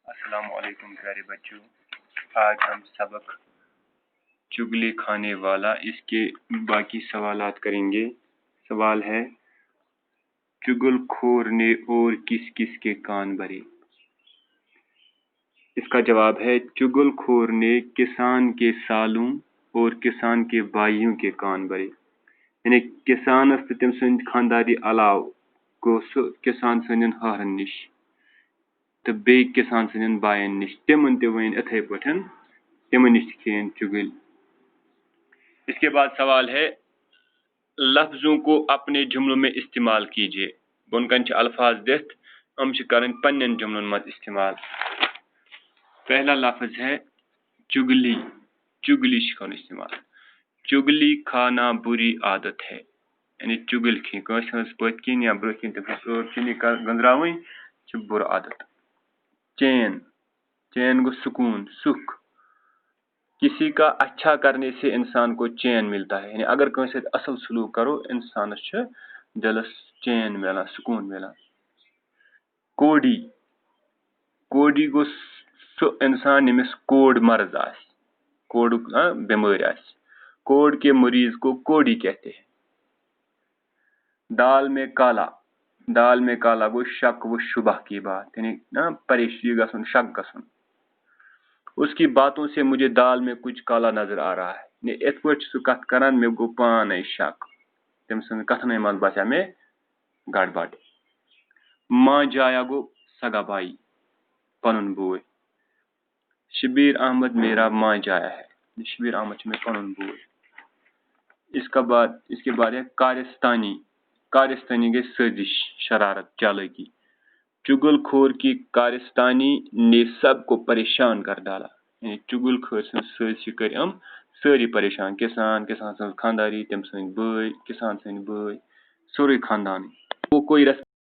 السلام علیکم پیارے بچوں، آج ہم سبق چگلی کھانے والا اس کے باقی سوالات کریں گے۔ سوال ہے، چگل خور نے اور کس کس کے کان بھرے؟ اس کا جواب ہے، چگل خور نے کسان کے سالوں اور کسان کے بھائیوں کے کان بھرے۔ یعنی کسان تم سند خانداری علاوہ گو سہ کسان سندین ہارن نش تو بی کسان سندین بائن نش تمن تہ ون اتھے پٹھن تمن نش کھین چگل۔ اس کے بعد سوال ہے، لفظوں کو اپنے جملوں میں استعمال کیجیے۔ بن کن الفاظ دتھ ہم کرن پنن جملن مز استعمال۔ پہلا لفظ ہے چگلی، چگلی کرن استعمال۔ چگلی کھانا بری عادت ہے، یعنی چگل کھین کس ہنس پت کن یا برہ کن چنی گندراوین چھ بر عادت۔ چین، چین گو سکون، سکھ۔ کسی کا اچھا کرنے سے انسان کو چین ملتا ہے، یعنی اگر کسی سے اصل سلوک کرو انسانس چھ دلس چین ملان، سکون ملان۔ کوڑی، کوڑی گو سہ انسان یمس کوڑ مرض آس، کوڑ بیمار آس۔ کوڑ کے مریض کو کوڑی کہتے ہیں۔ دال میں کالا، دال میں کالا گو شک و شبہ کی بات، یعنی پریشانی گسن، شک گسن۔ اس کی باتوں سے مجھے دال میں کچھ کالا نظر آ رہا ہے، یعنی ات پہ سہ کت کران میں گو پانے شک، تم سن کتن من باسیا میں گڑبڑ۔ ماں جایا گو سگا بائی، پنن بوے۔ شبیر احمد میرا ماں جایا ہے، شبیر احمد میں پنن بوے۔ اس کے بعد ہے کارستانی، کارستانی گئی سازش، شرارت، چالاکی۔ چگل خور کی کارستانی نے سب کو پریشان کر ڈالا، یعنی چگل خور سن سازش کر ساری پریشان، کسان، کسان سن خانداری، تم سن بھائی، کسان سن بھائی، سورے خاندان۔ وہ کوئی